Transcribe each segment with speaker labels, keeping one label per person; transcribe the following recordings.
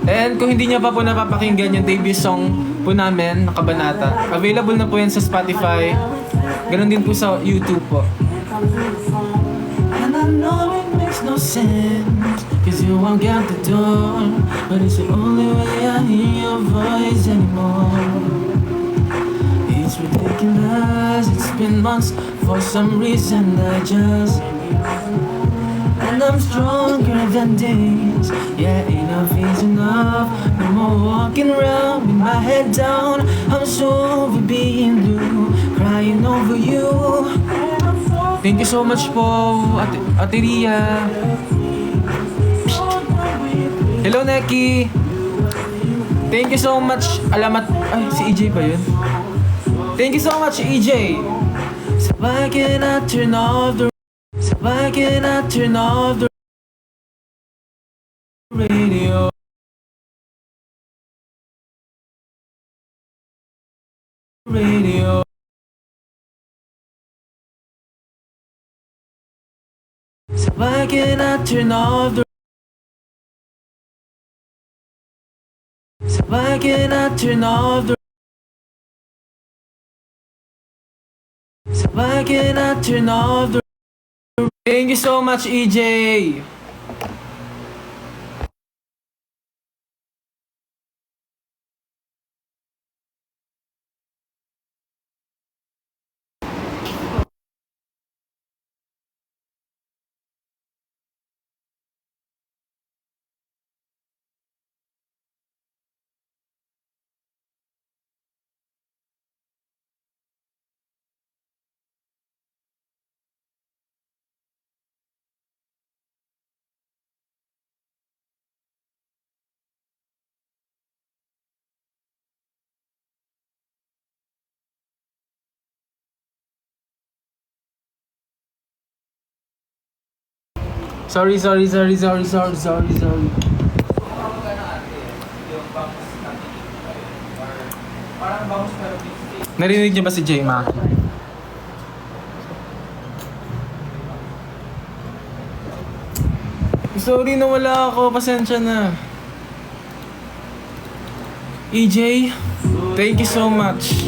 Speaker 1: And kung hindi niyo pa po napapakinggan yung debut song po namin, na Kabanata, available na po yan sa Spotify. Ganon din po sa YouTube po. And I know it makes no sense, cause you walk out the door, but it's the only way I hear your voice anymore. It's ridiculous, it's been months, for some reason I just, and I'm stronger than this. Yeah, enough is enough. No more walking around with my head down. I'm so over being blue, crying over you. Thank you so much po, Ate Ria. Hello, Neki. Thank you so much. Alamat. Ay, si EJ ba yun? Thank you so much, EJ. So why can I turn off the radio? Radio. So why can I turn off the? So why can I turn off the? So why can I turn off the? Thank you so much, EJ. Sorry. Narinig niyo ba si Jay Ma? Sorry na wala ako, pasensya na. EJ, thank you so much.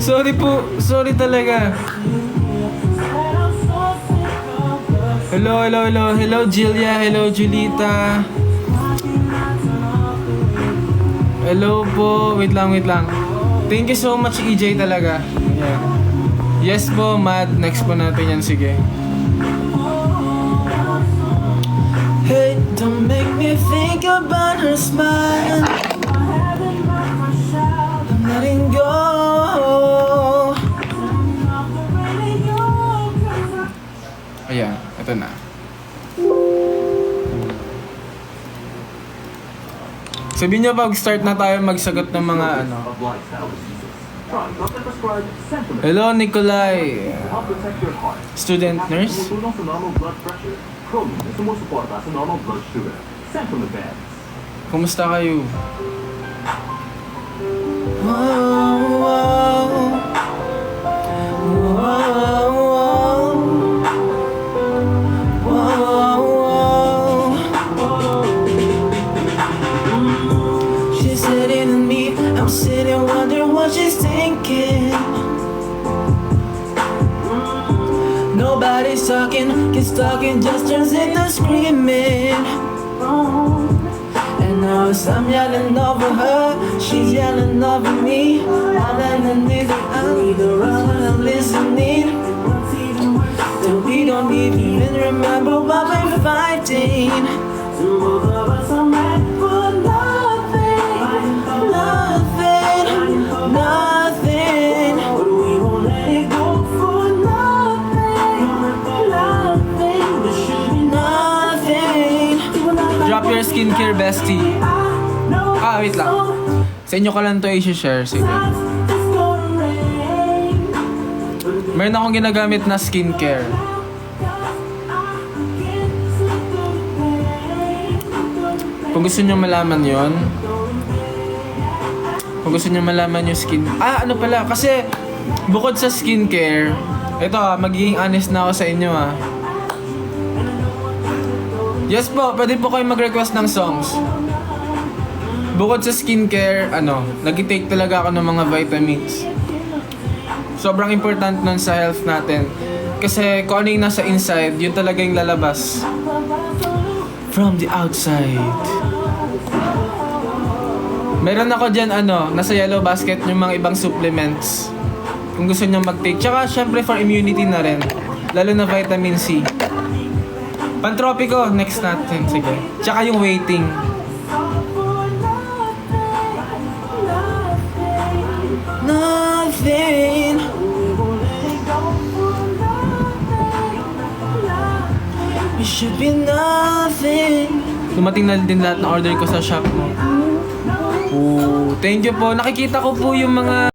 Speaker 1: Sorry po, sorry talaga. Hello Jilia, hello Julita. Hello po, wait lang. Thank you so much EJ talaga. Yeah. Yes po, Mad, next po natin yan, sige. Hey, don't make me think about her smile. I'm letting go. Ayan, ito na. Sabihin niyo pag start na tayo magsagot ng mga ano. Hello Nikolai. Student nurse. Kumusta kayo? She's sitting in me, I'm sitting wondering what she's thinking. Nobody's talking, cause talking just turns into screaming. And now I'm yelling over her, she's yelling over me. All I need her I'm listening. And we don't even remember what we're fighting. Both of us are mad for nothing. But we won't let it go for nothing. There should be nothing. Drop your skincare bestie. Wait lang. Sa inyo ka lang to i-share. Sige. Meron akong ginagamit na skincare. Kung gusto nyo malaman yon, kung gusto nyo malaman yung skin... ano pala, kasi bukod sa skincare, ito magiging honest na ako sa inyo Yes po, pwede po kayo mag-request ng songs. Bukod sa skincare, nag-take talaga ako ng mga vitamins. Sobrang important nun sa health natin. Kasi kung ano yung nasa inside, yun talaga yung lalabas. From the outside. Meron ako dyan, nasa yellow basket yung mga ibang supplements. Kung gusto nyo mag-take. Tsaka, syempre for immunity na rin. Lalo na vitamin C. Pantropiko, next natin. Sige. Tsaka yung waiting. Nothing. It should be nothing. Dumating na din lahat ng order ko sa shop mo. Oh, thank you po. Nakikita ko po yung mga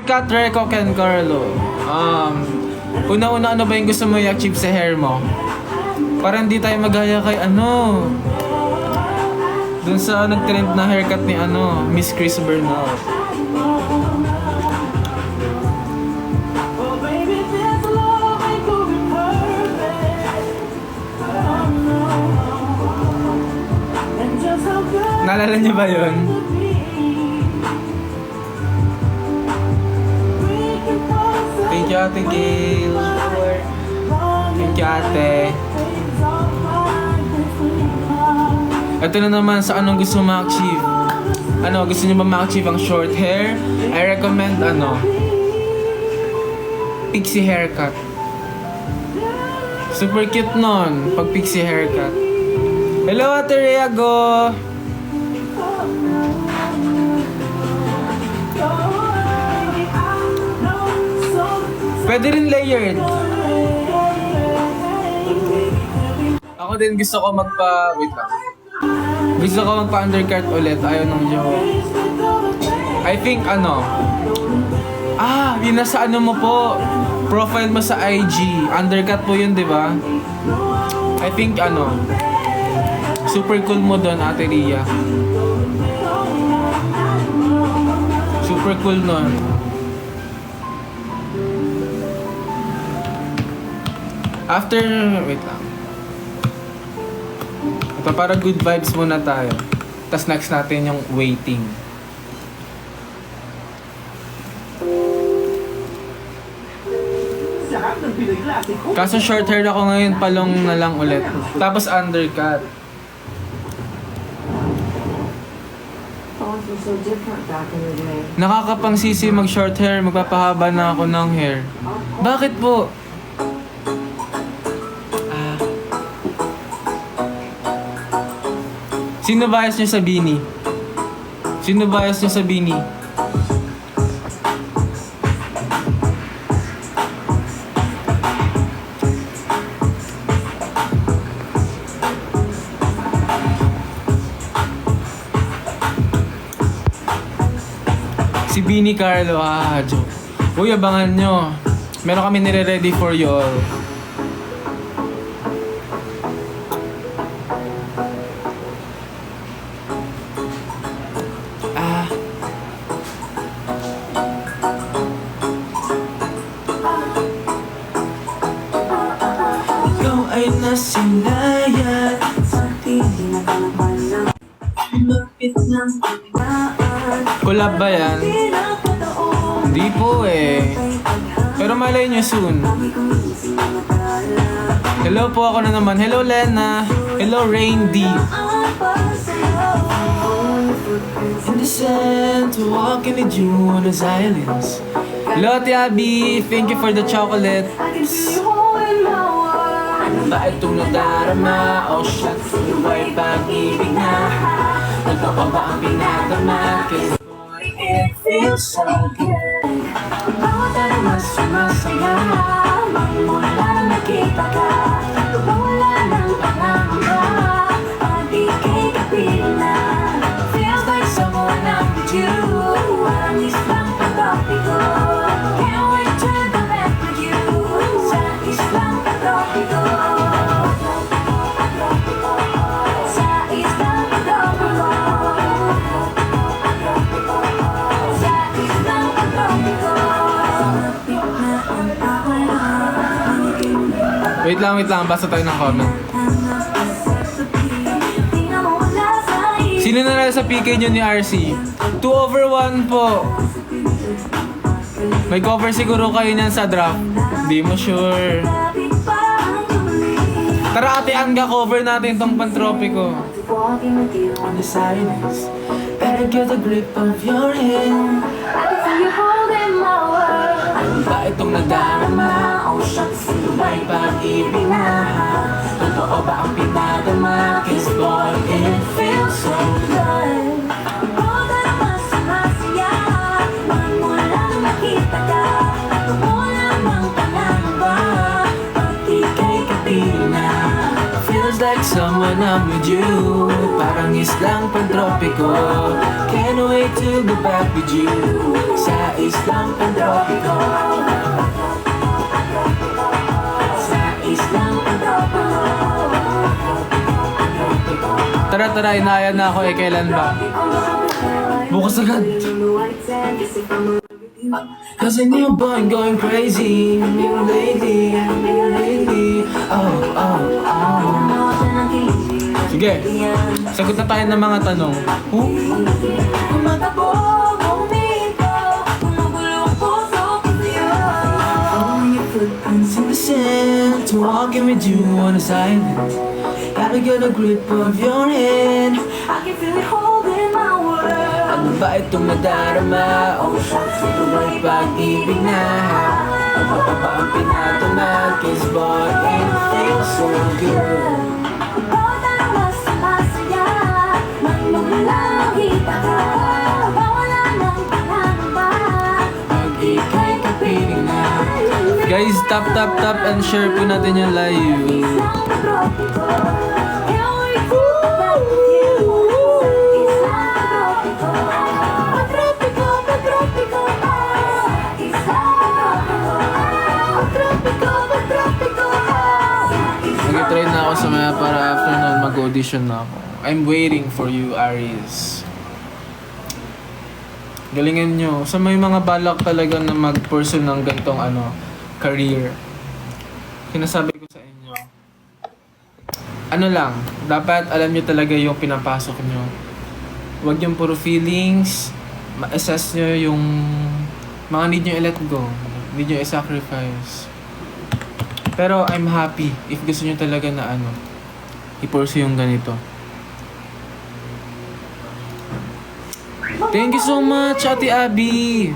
Speaker 1: Kat Reco Ken Carlo. Una-una, ano ba yung gusto mo i-achieve sa hair mo? Para hindi tayo magaya kay dun sa nag-trend na haircut ni Miss Chris Bernal. Naalala niyo ba yun? Thank you, Ate Gail. Thank you, Ate. Ito na naman sa anong gusto ma-achieve. Gusto niyo ba ma-achieve ang short hair? I recommend pixie haircut. Super cute nun, pag pixie haircut. Hello, Ate Riago! Pwede rin layered. Ako din gusto ko wait lang. Gusto ko magpa-undercut ulit. Ayaw ng jowa. I think yun nasa mo po. Profile mo sa IG. Undercut po yun, di ba? I think super cool mo doon, Ate Ria. Super cool nun. After, wait lang. Ito para good vibes muna tayo. Tapos next natin yung waiting. Kaso short hair ako ngayon, palong na lang ulit. Tapos undercut. Nakakapangsisi mag short hair, magpapahaba na ako ng hair. Bakit po? Sino bias niyo sa Bini? Sino bias niyo sa Bini? Si Bini Carlo, joke. Uy, abangan nyo. Meron kami nire-ready for you all. Ay nasinaya sa tingin na kalaban lumapit ng pagdaan. Collab ba yan? Hindi po eh. Pero malay nyo soon. Hello po, ako na naman. Hello Lena. Hello Rain D. In the sand to walk in the June as islands. Hello Ate Abby. Thank you for the chocolate. Ba itong nadarama? Oh shit, buhay pag-ibig na. Ano pa ba ang pinatama? Cause boy, it feels so good. Bawat araw mas sumasaya. Magmula na nakita ka. Wala nang pangamba. Pag-ikay kapiling na. Feels like someone I'm with you. Walang islang pag-topiko. Can't wait to go back with you. Sa islang pag-topiko.
Speaker 2: Wait lang, basa tayo ng comment. Sino na sa PK nyo ni RC? 2/1 po. May cover siguro kayo niyan sa draft. Di mo sure. Tara ate Anga, cover natin tong Pantropiko.
Speaker 1: On the silence, better get a grip of your hand. I can feel you holding my world. Ano ba itong nadarama? Oh shucks, ito ba'y pag-ibig na? Totoo ba ang pinadama? Kiss boy, it feels so good. Oh, naman sumasaya. Man mo lang nakita ka. Ito mo lamang panangaba. Pag ika'y kapiling na. Feels like someone I'm with you. Parang islang pantropiko. Can't wait to go back with you. Sa islang pantropiko. Sa islang pantropiko.
Speaker 2: Tara, inaya na ako kailan ba? Bukas agad.
Speaker 1: Cause I knew boy I'm going crazy. Me lately. Oh.
Speaker 2: Sige, sagot na tayo ng mga tanong.
Speaker 1: Footprints in the sand, to walking with you on the silence. Gotta get a grip of your hand. I can feel it holding my world. Ano ba itong nadarama? Oh shucks, ito ba'y pag-ibig na? Ano ba ang pinatama? Kiss boy, it feels so good. Pag ika'y kapiling na.
Speaker 2: Guys, tap and share po natin yung live. Nag-try na ako sa maya para after nun mag-audition na ako. I'm waiting for you, Aries. Galingan nyo. Sa may mga balak talaga na mag-pursue ng gantong career. Sinasabi ko sa inyo, ano lang, dapat alam nyo talaga yung pinapasok nyo. Huwag yung puro feelings, ma-assess nyo yung mga need nyo i-let go, need nyo i-sacrifice. Pero I'm happy if gusto nyo talaga na i-pursue yung ganito. Thank you so much, Ate Abby!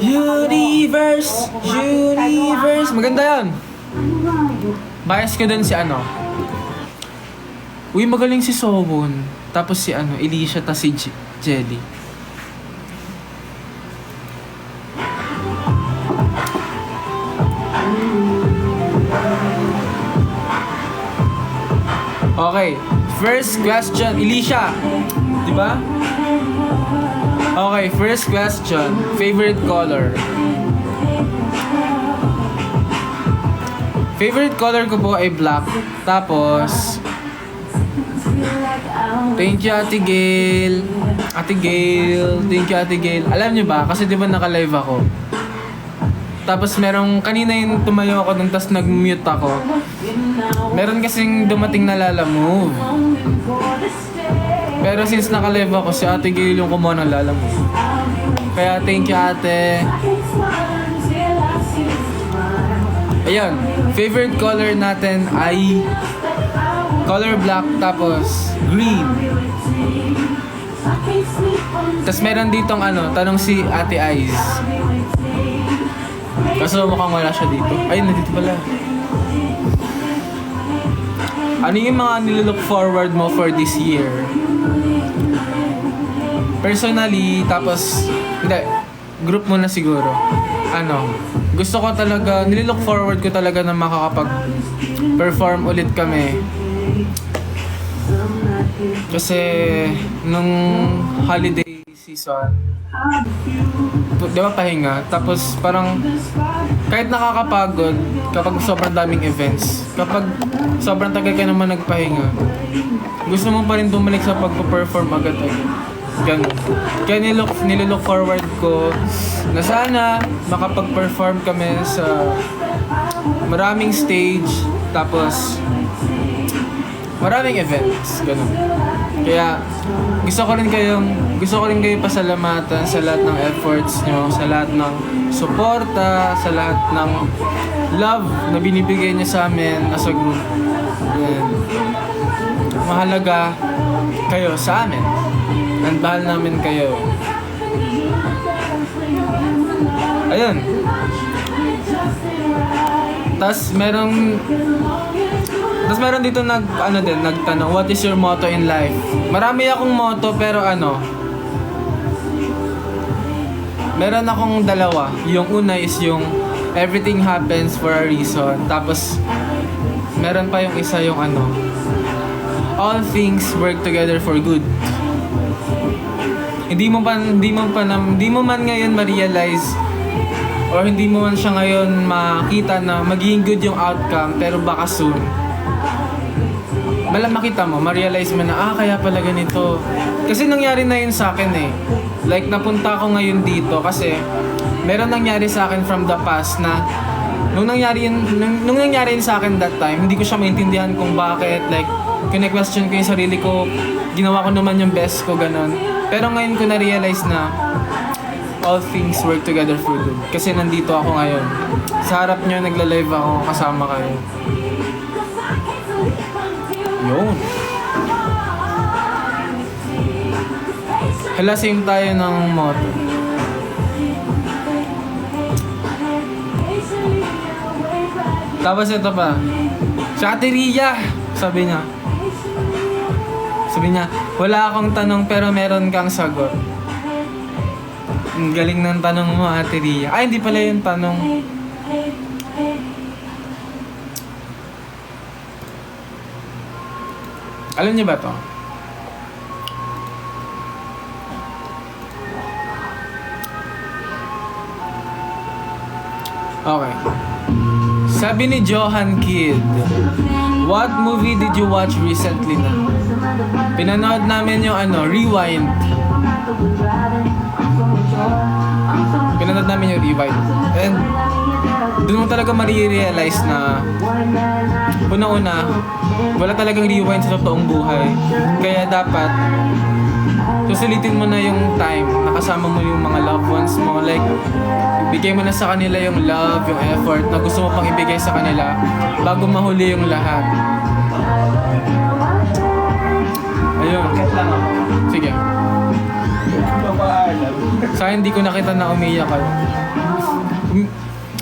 Speaker 2: Universe! Maganda yan! Bias ko dun si Uy, magaling si Sowon. Tapos si Alicia, ta si Jelly. Okay, first question, Alicia. Diba? Okay, first question. Favorite color? Favorite color ko po ay black. Tapos, thank you Ate Gail. Thank you Ate Gail. Alam niyo ba, kasi diba naka-live ako. Tapos kanina yung tumayo ako dun, tas nag-mute ako. Meron kasing dumating na Lala Move. Pero since naka-live ako, si Ate Gail yung kumuha ng Lala Move. Kaya thank you Ate. Ayun, favorite color natin ay color black, tapos green. Tapos meron ditong tanong si Ate Eyes. Kaso mukhang wala siya dito. Ay, nandito pala. Ano yung mga nilook forward mo for this year? Personally, tapos hindi, group muna siguro. Gusto ko talaga, nilook forward ko talaga na makakapag-perform ulit kami. Kasi nung holiday season, di ba pahinga? Tapos parang kahit nakakapagod kapag sobrang daming events, kapag sobrang tagal ka naman nagpahinga, gusto mo pa rin bumalik sa pagpa-perform agad-agad. Ganun. Kaya nilook forward ko na sana makapag-perform kami sa maraming stage, tapos maraming events, ganun. Kaya gusto ko rin kayo pasalamatan sa lahat ng efforts nyo, sa lahat ng suporta, sa lahat ng love na binibigay niyo sa amin as a group. And mahalaga kayo sa amin. And mahal namin kayo. Ayun. Tas meron dito nagtanong, what is your motto in life? Marami akong motto pero meron akong dalawa. Yung una is yung everything happens for a reason. Tapos meron pa yung isa yung all things work together for good. Hindi mo man ngayon ma-realize or hindi mo man siya ngayon makita na magiging good yung outcome, pero baka soon makita mo, ma-realize mo na kaya pala ganito. Kasi nangyari na yun sa akin eh. Like napunta ako ngayon dito kasi meron nangyari sa akin from the past na nung nangyari yun sa akin that time, hindi ko siya maintindihan kung bakit. Like kine-question ko yung sarili ko, ginawa ko naman yung best ko, ganun. Pero ngayon ko na-realize na all things work together for good. Kasi nandito ako ngayon. Sa harap nyo, nagla-live ako, kasama kayo. Yun. Hala, same tayo ng motto. Tapos ito pa. Si Ate Ria, sabi niya, wala akong tanong pero meron kang sagot. Ang galing ng tanong mo, Ate Ria. Ay, hindi pala yung tanong. Alam niyo ba to? Okay. Sabi ni Johan Kid, what movie did you watch recently na? Pinanood namin yung Rewind. Pinanood namin yung Rewind. And doon mo talaga marirealize na una-una, wala talagang rewind sa totoong buhay. Kaya dapat susulitin mo na yung time, nakasama mo yung mga loved ones mo. Like, ibigay mo na sa kanila yung love, yung effort na gusto mo pang ibigay sa kanila bago mahuli yung lahat. Ayun. Sige. Sa akin, hindi ko nakita na umiyak ako.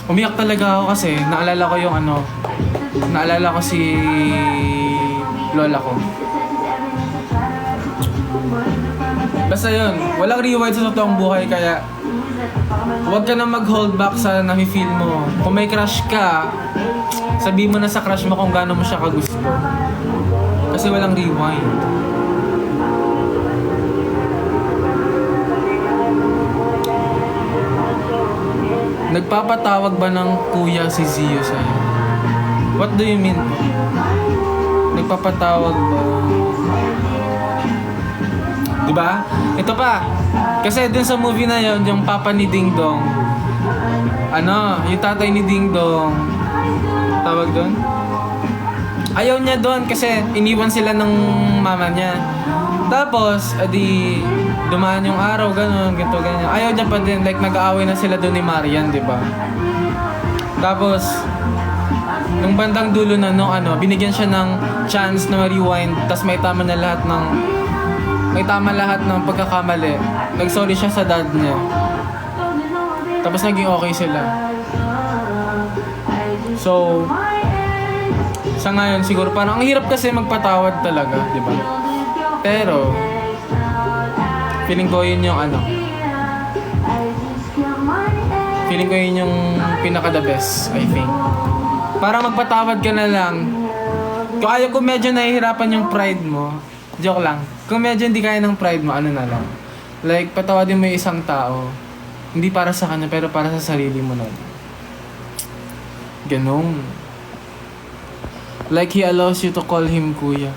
Speaker 2: Umiyak talaga ako kasi naalala ko si lola ko. Basta yun, walang rewind sa totoong buhay, kaya huwag ka na mag-hold back sa nafe-feel mo. Kung may crush ka, sabihin mo na sa crush mo kung gaano mo siya kagusto. Kasi walang rewind. Nagpapatawag ba ng kuya si Zio sa'yo? What do you mean? Nagpapatawag ba? Diba? Ito pa. Kasi dun sa movie na yon, yung papa ni Ding Dong, yung tatay ni Ding Dong, tawag dun? Ayaw niya dun kasi iniwan sila ng mama niya. Tapos, dumaan yung araw, ganun, ganyan. Ayaw niya pa din, like nag-aaway na sila doon ni Marian, di ba? Tapos, nung bandang dulo na, binigyan siya ng chance na ma-rewind, tapos may tama lahat ng pagkakamali. Nag-sorry siya sa dad niya. Tapos naging okay sila. So, sa ngayon siguro, parang ang hirap kasi magpatawad talaga, di ba? Pero, feeling ko yun yung pinaka-the best, I think. Para magpatawad ka na lang. Kung medyo nahihirapan yung pride mo, joke lang. Kung medyo hindi kaya ng pride mo, na lang. Like, patawadin mo yung isang tao. Hindi para sa kanya, pero para sa sarili mo na. Ganun. Like, he allows you to call him kuya.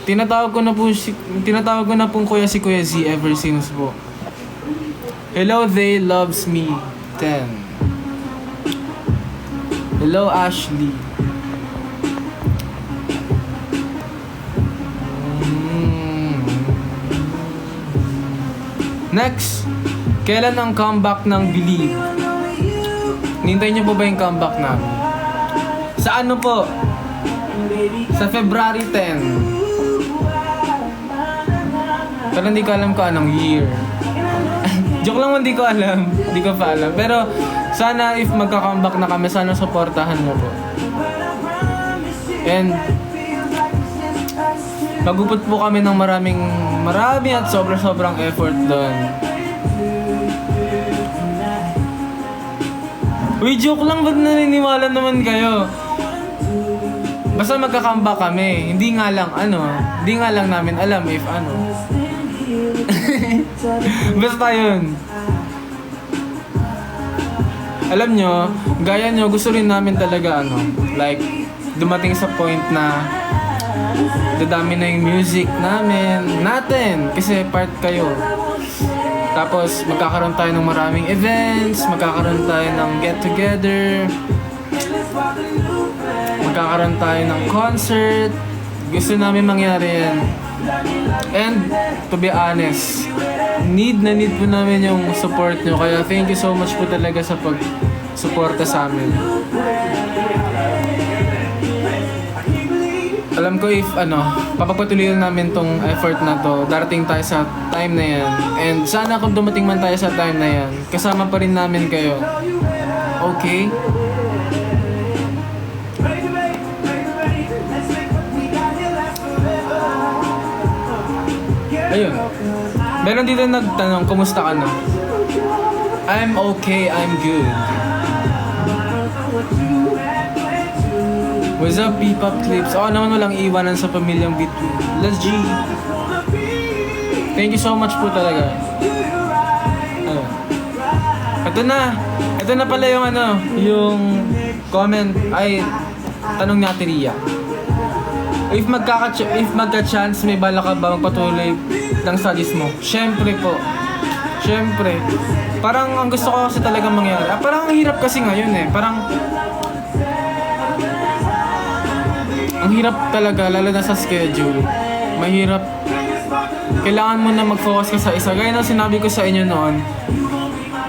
Speaker 2: Tinatawag ko na pong kuya si Kuya Z ever since po. Hello, they loves me. 10. Hello, Ashley. Next, kailan ang comeback ng Believe? Nintay niyo po ba yung comeback namin? Sa ano po? Sa February 10. Pero hindi ko alam kung anong year. Joke lang, hindi ko alam. Hindi ko pa alam. Pero sana if magka-comeback na kami, sana supportahan mo po. And magupot po kami ng marami at sobrang effort doon. Uy, joke lang, ba't naniniwala naman kayo? Basta magka-comeback kami. Hindi nga lang namin alam if ano. Basta yun. Alam nyo, gaya nyo, gusto rin namin talaga like, dumating sa point na dadami na yung music natin, kasi part kayo. Tapos magkakaroon tayo ng maraming events, magkakaroon tayo ng get together, magkakaroon tayo ng concert. Gusto namin mangyari yan. And to be honest, need po namin yung support nyo. Kaya thank you so much po talaga sa pag-suporta sa amin. Alam ko if papapatuloy namin tong effort na to, darating tayo sa time na yan. And sana kung dumating man tayo sa time na yan, kasama pa rin namin kayo. Okay? Ayun. Meron dito nagtanong, kumusta ka na? I'm okay, I'm good. What's up, P-pop clips? Naman walang iwanan sa pamilyang Bitwi. Let's G! Thank you so much po talaga. Ayun. Ito na pala yung yung comment, tanong ni Ate Ria. If magka-chance, may bala ka ba magpatuloy ng studies mo? Syempre po. Syempre. Parang ang gusto ko kasi talagang mangyari. Parang ang hirap kasi ngayon Parang ang hirap talaga, lalo na sa schedule. Mahirap. Kailangan mo na mag-focus ka sa isa. Gaya na sinabi ko sa inyo noon,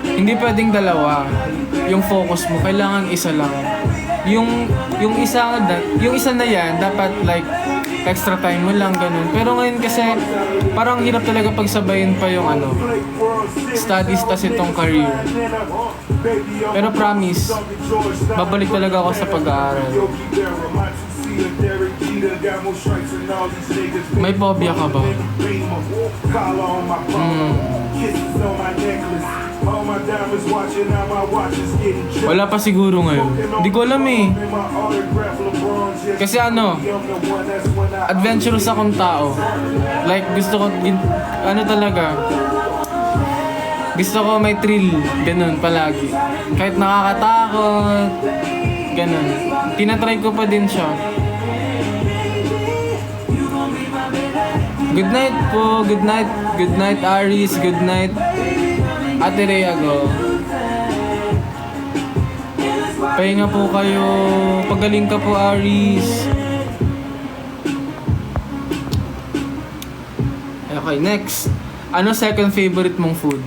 Speaker 2: hindi pwedeng dalawa yung focus mo. Kailangan isa lang. Yung isa na yan, dapat like extra time mo lang, ganun. Pero ngayon kasi, parang hirap talaga pagsabayin pa yung studies tas itong career. Pero promise, babalik talaga ako sa pag-aaral. May phobia ka ba? Wala pa siguro ngayon. Hindi ko alam Kasi adventurous akong tao. Like gusto ko, talaga. Gusto ko may thrill, ganun palagi. Kahit nakakatakot, ganun. Tinatry ko pa din siya. Good night po, good night Aris, good night Ate Reago. Pahinga po kayo, pagaling ka po Aris. Okay, next. Ano second favorite mong food?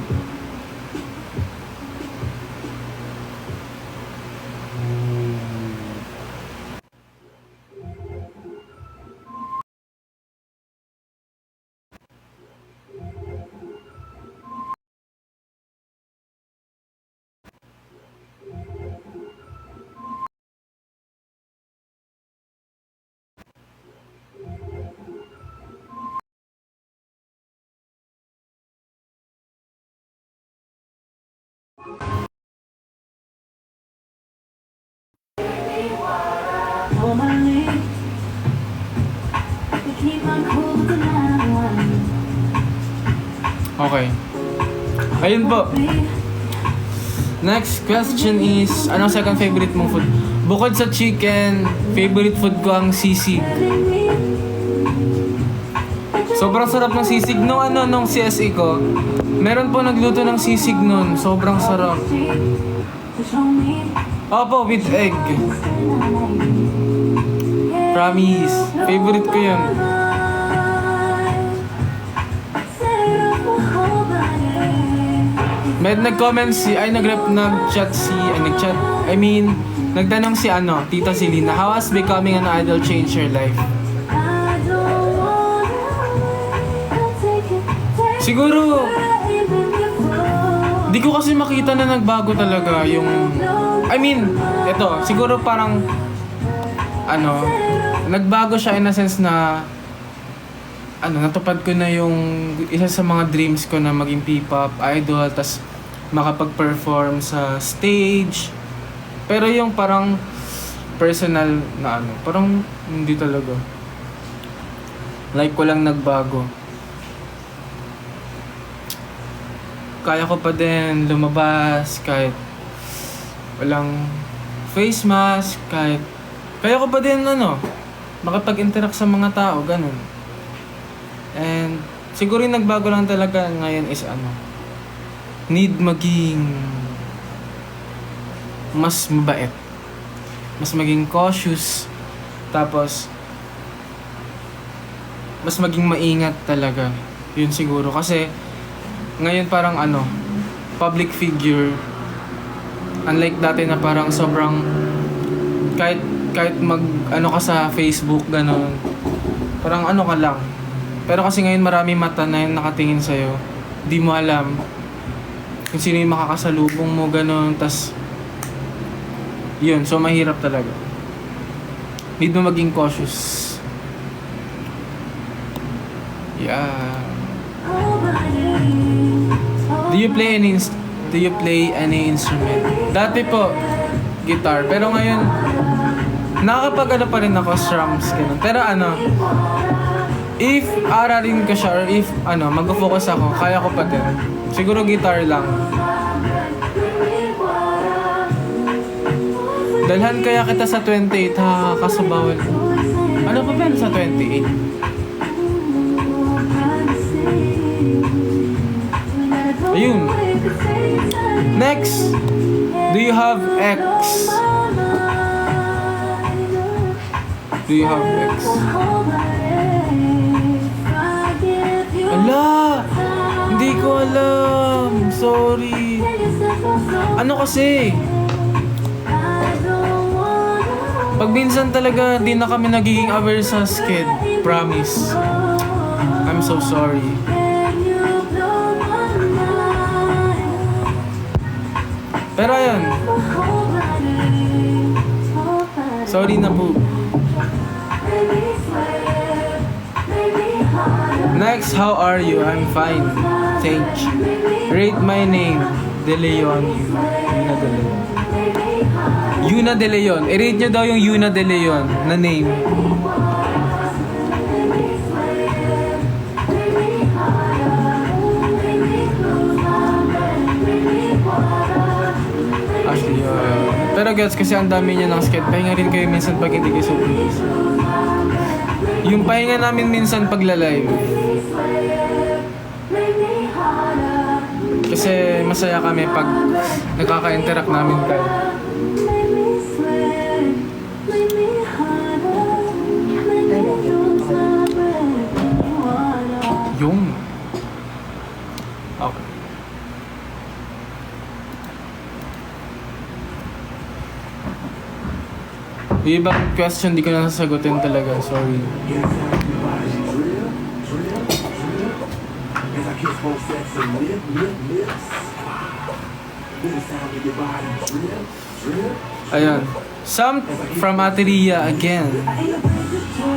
Speaker 2: Okay. Ayun po. Next question is, anong second favorite mong food? Bukod sa chicken, favorite food ko ang sisig. Sobrang sarap ng sisig. Nung CSE ko, meron po nagluto ng sisig nun. Sobrang sarap. Opo, with egg. Promise. Favorite ko yun. May nag-comment nag-chat nagtanong si Tita Selena, how has becoming an idol changed your life? Siguro, di ko kasi makita na nagbago talaga yung... siguro parang... nagbago siya in a sense na... natupad ko na yung isa sa mga dreams ko na maging P-pop idol, tas makapag-perform sa stage. Pero yung parang personal na parang hindi talaga. Like ko lang nagbago. Kaya ko pa din lumabas kahit walang face mask, kahit kaya ko pa din makapag-interact sa mga tao, ganun. And siguro yung nagbago lang talaga ngayon is need maging mas mabait, mas maging cautious, tapos mas maging maingat talaga. Yun siguro kasi ngayon parang public figure, unlike dati na parang sobrang kahit ka sa Facebook ganun, parang ka lang. Pero kasi ngayon marami mata na yung nakatingin sa'yo, di mo alam kung sino yung makakasalubong mo ganun, tas yun, so mahirap talaga. Need mo maging cautious. Yeah. Do you play any instrument? Dati po, guitar. Pero ngayon, nakakapag pa rin ako, strums, ganun. Pero if aralin ko siya or if mag-focus ako, kaya ko pa din. Siguro guitar lang. Dalhan kaya kita sa 28 ha, kaso bawal. Ano pa ba yun sa 28? Ayun. Next, do you have ex? Do you have ex? Ala! Hindi ko alam. Sorry. Ano kasi? Pag minsan talaga di na kami nagiging aware sa sked. Promise. I'm so sorry. Pero ayun. Sorry na po. Next, how are you? I'm fine. Thank you. Rate my name. De Leon. Yuna De Leon. I-rate nyo daw yung Yuna De Leon na name. Actually, pero gets kasi ang dami niya ng skate. Pahinga rin kayo minsan pag hindi kayo super busy. Yung pahinga namin minsan pag live. Kasi masaya kami pag nakaka-interact namin kayo. Yung okay. Yung ibang question di ko na sasagutin talaga, sorry. Ayan. Some from Ateria again.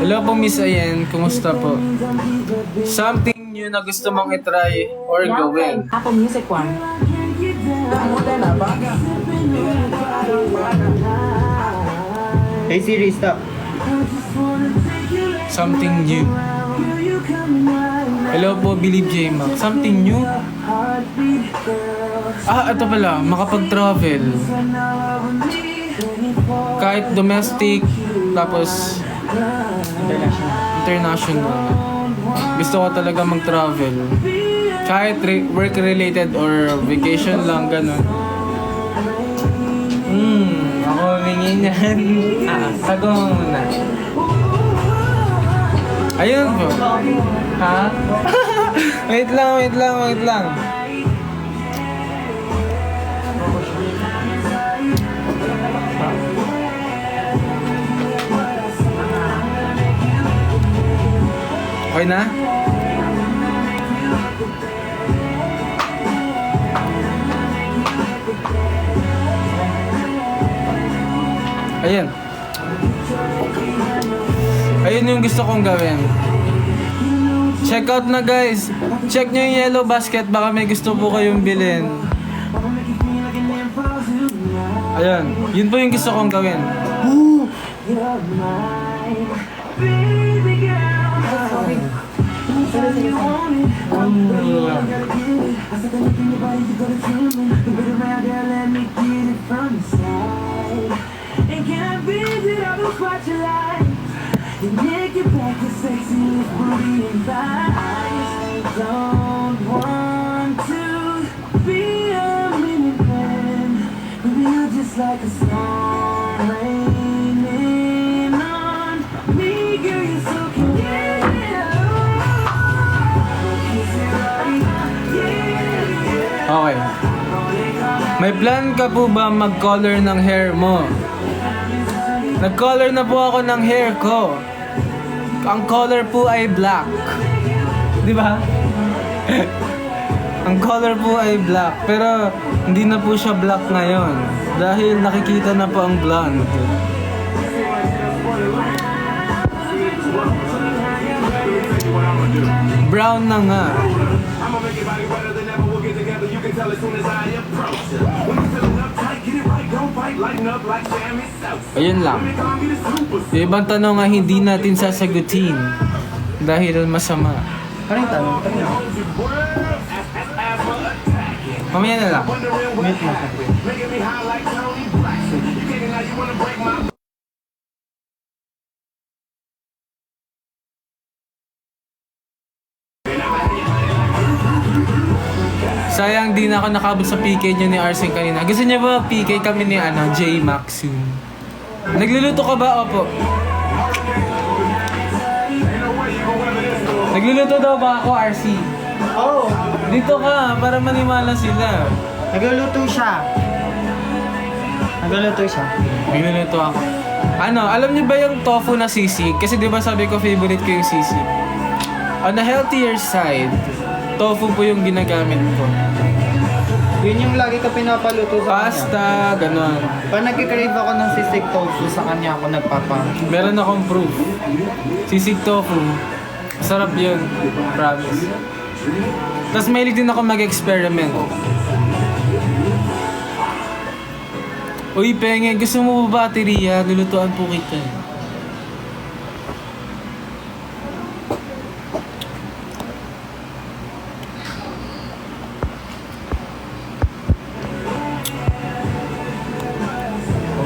Speaker 2: Hello po Miss Ayen, kumusta po? Something new na gusto mong itry or gawin?
Speaker 3: Apple Music one.
Speaker 4: Hey Siri, stop.
Speaker 2: Something new. Hello po, Believe J Mac. Something new? Ito pala, makapag-travel. Kahit domestic, tapos international. Gusto ko talaga mag-travel. Kahit work-related or vacation lang, ganun. humingi niyan. Tago mo muna. Ayun po. Ha? Wait lang. Okay na? Ayan. Ayun yung gusto kong gawin. Check out na guys. Check nyo yung yellow basket. Baka may gusto po kayong bilhin. Ayan. Yun po yung gusto kong gawin.
Speaker 1: And can I visit all those spots you like? And make it back to sexy with booty and thighs. Don't want to be a minute man. Maybe you're just like a storm raining on me. Girl, you're so cute.
Speaker 2: Okay. May plan ka po ba mag-color ng hair mo? Nag-color na po ako ng hair ko. Ang color po ay black. Di ba? Ang color po ay black. Pero hindi na po siya black ngayon. Dahil nakikita na po ang blonde. Brown na nga. Ayun lang. Yung ibang tanong nga hindi natin sasagutin dahil masama.
Speaker 3: Anong tanong?
Speaker 2: Mamaya na lang.
Speaker 3: Wait mo.
Speaker 2: Sayang di na ako nakabot sa PK niyo ni Arsene kanina. Gusto niyo ba PK kami ni J-Max soon? Nagluluto ka ba? Opo. Nagluluto daw ba ako, RC?
Speaker 3: Oo.
Speaker 2: Dito ka, para maniwala sila.
Speaker 3: Nagluluto siya.
Speaker 2: Nagluluto ako. Ano, alam niyo ba yung tofu na sisig? Kasi di ba sabi ko favorite ko yung sisig. On the healthier side, tofu po yung ginagamit ko.
Speaker 3: Yun yung lagi ko pinapaluto sa kanya.
Speaker 2: Pasta, ganon.
Speaker 3: Pag nag-crave ako ng sisig tofu, sa kanya ako nagpapa.
Speaker 2: Meron akong proof. Sisig tofu. Sarap yun. Promise. Tapos mahilig din ako mag-experiment. Uy, penge, gusto mo ba baterya? Lulutuan po kita.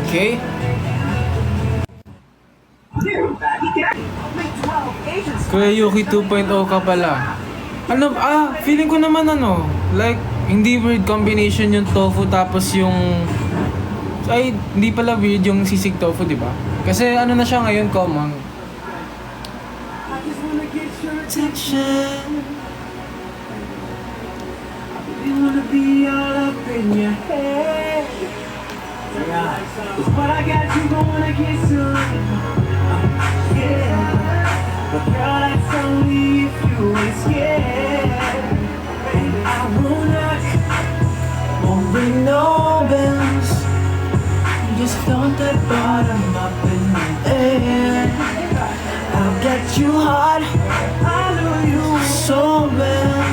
Speaker 2: Okay? Kuya Yuki 2.0 ka pala. Ano, feeling ko naman like, hindi weird combination yung tofu tapos yung... Ay, hindi pala weird yung sisig tofu, di ba? Kasi ano na siya ngayon, common.
Speaker 1: But I got you going against you. Yeah. But girl, that's only if you ain't scared. Baby, I will not. Won't ring no bells. Just float that bottom up in the air. I'll get you hot. I know you so well.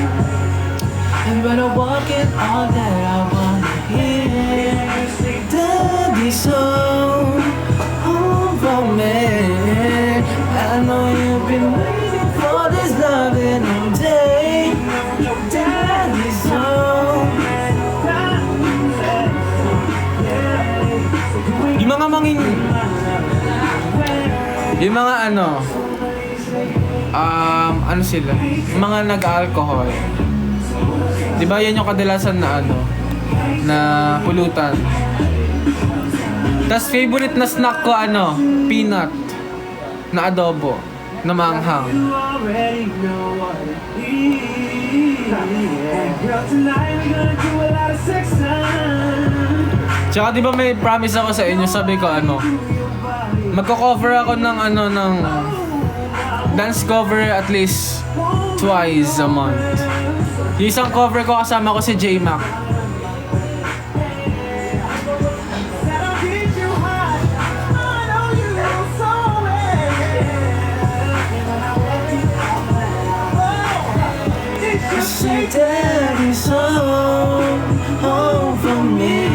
Speaker 1: And when I walk in, all that I wanna hear. Daddy's home over me. I know you've been waiting for this loving all day. Daddy's home.
Speaker 2: Yung mga yung mga ano sila? Yung mga nag-alcohol. Di ba yan yung kadalasan na na pulutan? Tas favorite na snack ko ano, peanut na adobo na maanghang.
Speaker 1: You already know what it is. And girl, tonight we're gonna do a lot of sex time.
Speaker 2: Tsaka di ba may promise ako sa inyo, sabi ko ano, magko-cover ako ng ano, ng dance cover at least twice a month. Yung isang cover ko kasama ko si J-Mac.
Speaker 1: That'll get you hot. I know you so well. You say daddy's home for me.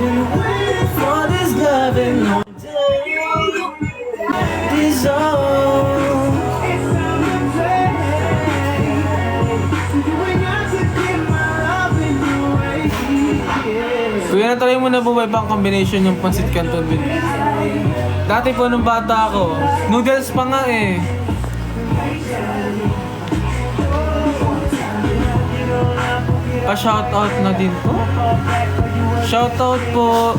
Speaker 1: Been waiting for this loving all day. This all. It's time to play. You ain't got to give my love in your way.
Speaker 2: Kuya, na-try mo na buhay pang combination yung pancit canton with... Dati po nung bata ako, noodles pa nga eh. Pa-shoutout na din po. Shoutout po.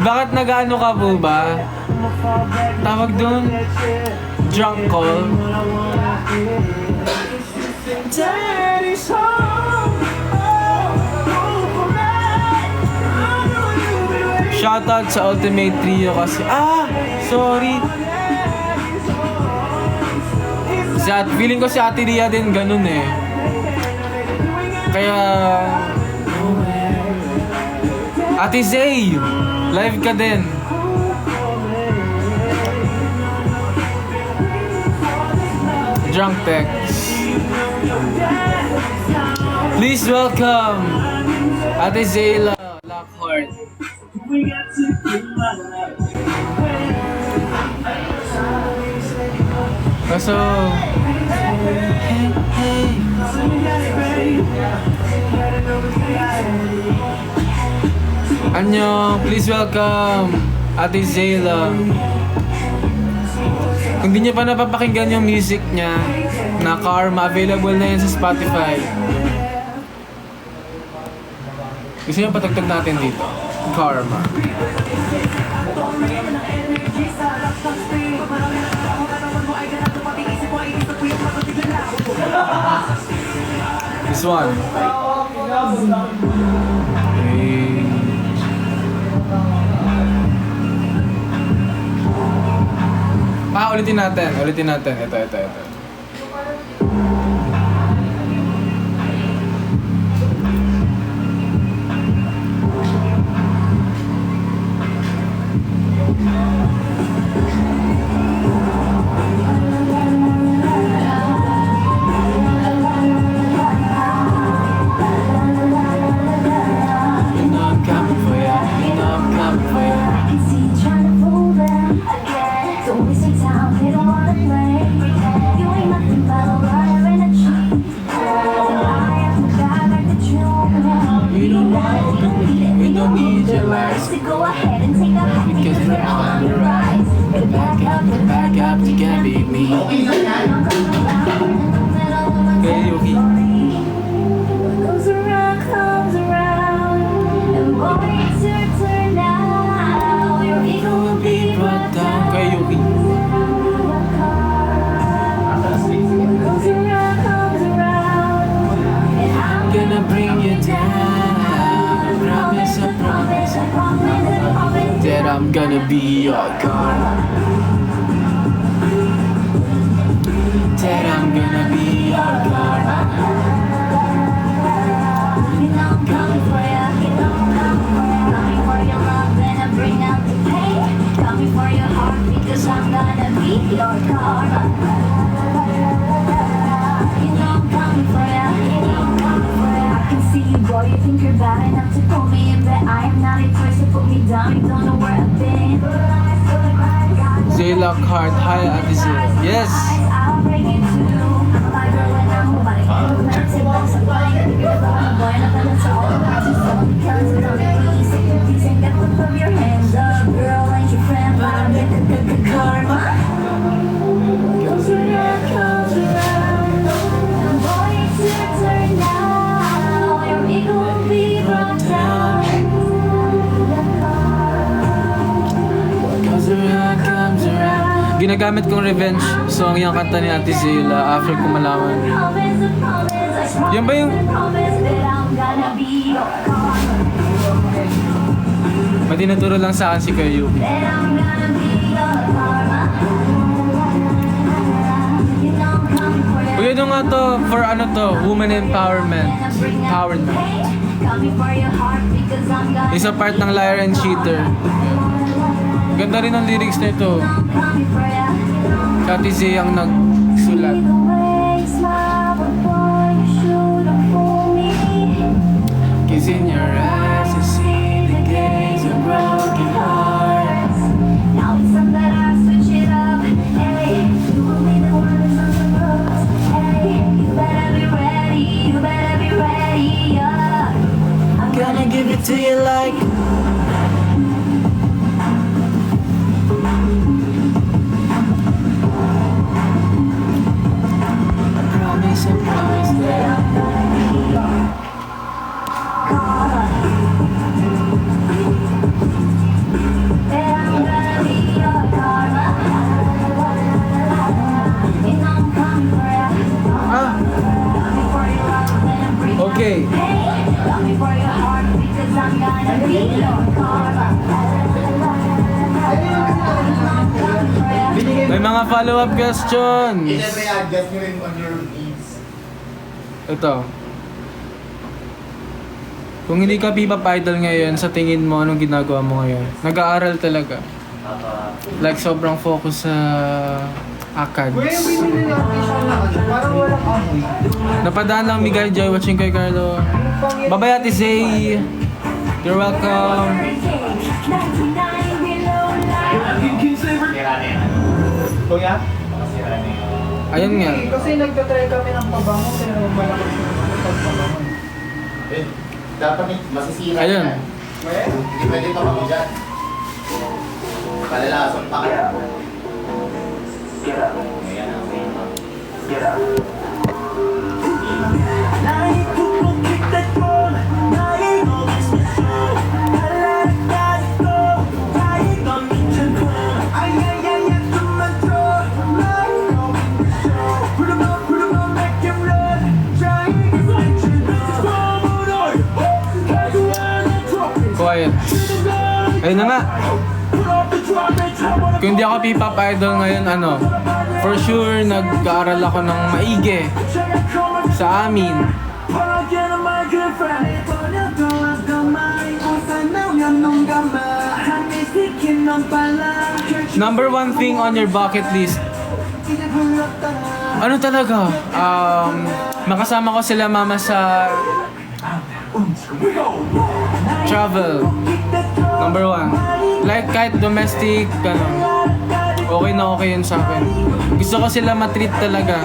Speaker 2: Bakit nag-ano ka po ba? Tawag dun? Drunk call.
Speaker 1: Daddy's home. Home for me. I know you've been waiting.
Speaker 2: Shoutout sa Ultimate Trio kasi... Sorry. Feeling ko si Ate Ria din ganun eh. Kaya... Ate Zay! Live ka din. Drunk text. Please welcome Ate Zayla Lockhart.
Speaker 1: We got to get my love.
Speaker 2: Kaso... Annyeong, please welcome Ate Zayla. Kung di niyo pa napapakinggan yung music niya na Karma, available na yun sa Spotify. Gusto niyo patugtog natin dito? Karma. This one. Hey. Ulitin natin. Ulitin natin. Ito.
Speaker 4: Go ahead and take a hike because we're on the rise. Back up, you can't beat me.
Speaker 2: Karaoke.
Speaker 4: Goes around, comes around. And boy, it's your turn now. Your ego will be brought down.
Speaker 2: Karaoke.
Speaker 4: Goes around, comes around. And I'm
Speaker 2: Gonna bring you down. I promise that I'm gonna be your girl. That I'm gonna be your girl.
Speaker 4: You know I'm coming for ya, you know I'm coming for ya. Coming for your love, then I bring out the pain. Coming for your heart because I'm gonna be your karma. You know I'm coming for ya, you know I'm coming for ya. I can see you, boy, you think you're bad enough to pull me in bed. I am not a choice to put me down, you don't know where I've been.
Speaker 2: Zay Lockhart, hi Ate Zay. Yes!
Speaker 4: I'll bring you to my girl when I'm nobody. Please ain't got to put your hands up, girl, ain't your friend, but I'm the karma. Goes around, comes around. And boy, it's your turn now.
Speaker 2: Ginagamit kong revenge song yung kanta ni Ate Zayla after ko malaman. Yan ba yung... May tinuturo lang sa akin si Kuya Yuki. Uy, ano nga to? For ano to? Woman empowerment. Isa part ng Liar and Cheater. Ganda rin ang lyrics na ito. Ate Z ang nagsulat. Kissing your eyes to see the gaze of broken hearts.
Speaker 4: Now it's time that I switch it up. Hey, you will be the one who's on the ropes. Hey, you better be ready. You better be ready. Yeah. I'm
Speaker 1: Gonna give it to you like I promise that
Speaker 2: Okay. May mga follow-up questions.
Speaker 5: I-adjust nyo rin on your needs.
Speaker 2: Ito. Kung hindi ka P-pop idol ngayon, sa tingin mo, anong ginagawa mo ngayon? Nag-aaral talaga. Like, sobrang focus sa ACADS.
Speaker 3: Kuya, binili natin siya na ano, parang walang amoy.
Speaker 2: Napadaan lang Miguel Joy watching kay Carlo. Bye-bye Ate Zay. You're welcome.
Speaker 5: Sira na yan. Kuya? Sira na yan.
Speaker 2: Ayun nga.
Speaker 3: Hindi, kasi nagtatry kami ng pabango, pero malakas yung pagpabango.
Speaker 5: Eh, dapat masisira
Speaker 2: Ayun.
Speaker 5: yan. Hindi pwede pa ako dyan. Palalason pa kaya. Ayan, okay.
Speaker 2: Quiet. Ayun na nga. Kung hindi ako P-pop idol ngayon, ano, for sure, nag-aaral ako ng maigi sa amin. Number one thing on your bucket list. Ano talaga? Makasama ko sila mama sa travel. Number one. Like kahit domestic, gano'n. Okay na okay yun sa akin. Gusto ko sila matreat talaga.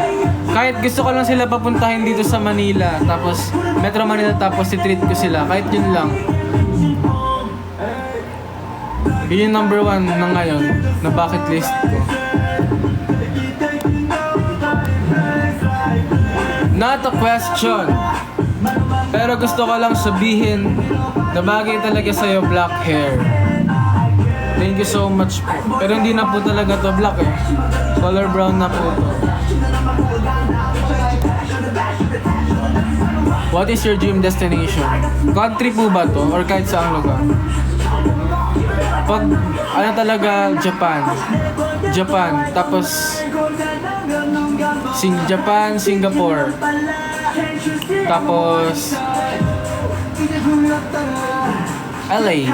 Speaker 2: Kahit gusto ko lang sila papuntahin dito sa Manila, tapos Metro Manila, tapos i-treat ko sila. Kahit yun lang. Yun yung number one na ngayon, na bucket list ko. Not a question. Pero gusto ko lang sabihin na bagay talaga sa'yo black hair. Thank you so much po. Pero hindi na po talaga to black eh. Color brown na po to. What is your dream destination? Country po ba to? Or kahit saang lugar? Pag ano talaga, Japan. Japan. Tapos Japan, Singapore. Tapos LA.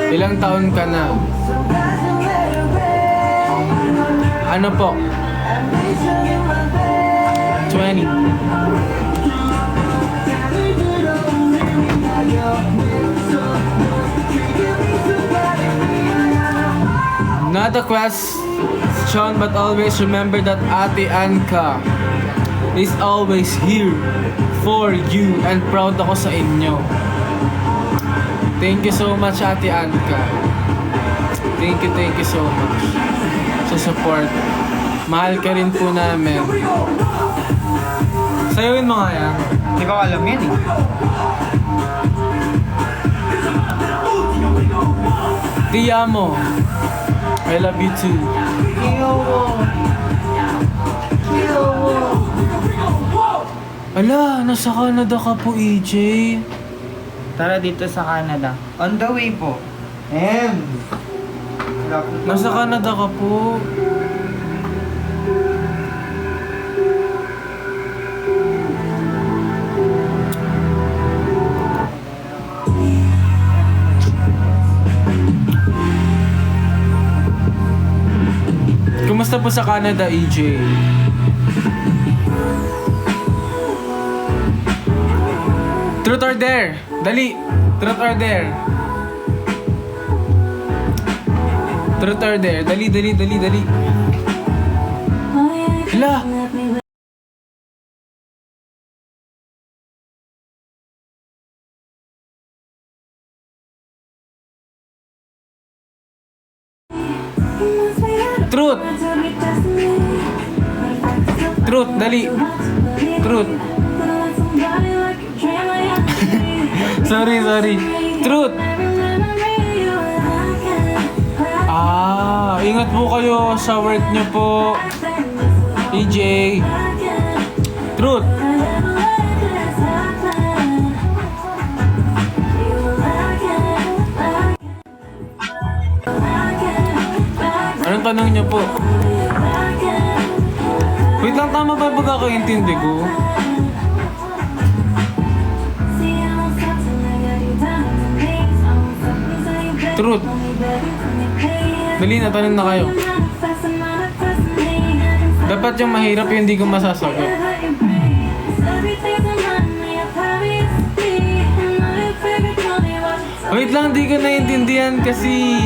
Speaker 2: Ilang taon ka na? Ano po? 20. Not a question, but always remember that Ate Anka is always here for you and proud ako sa inyo. Thank you so much, Ate Anka. Thank you so much sa support. Mahal ka rin po namin. Sayawin mo nga yan.
Speaker 3: Hindi ko alam yan eh.
Speaker 2: Tia mo. I love you too. Ala, nasa Canada ka po, EJ.
Speaker 3: Tara dito sa Canada. On the way po.
Speaker 2: Nasa Canada ka po. Kumusta po sa Canada, EJ? Truth or dare? Dali! Truth or dare? Truth or dare? Dali. Hala! Truth! Truth, dali! Truth! sorry. Truth! Ingat po kayo sa work nyo po. EJ. Truth! Anong tanong nyo po? Wait lang, tama ba pagkakaintindi ko? Truth. Dali na, tanong na kayo. Dapat yung mahirap yung hindi ko masasagot. Wait lang, di ko naiintindihan kasi...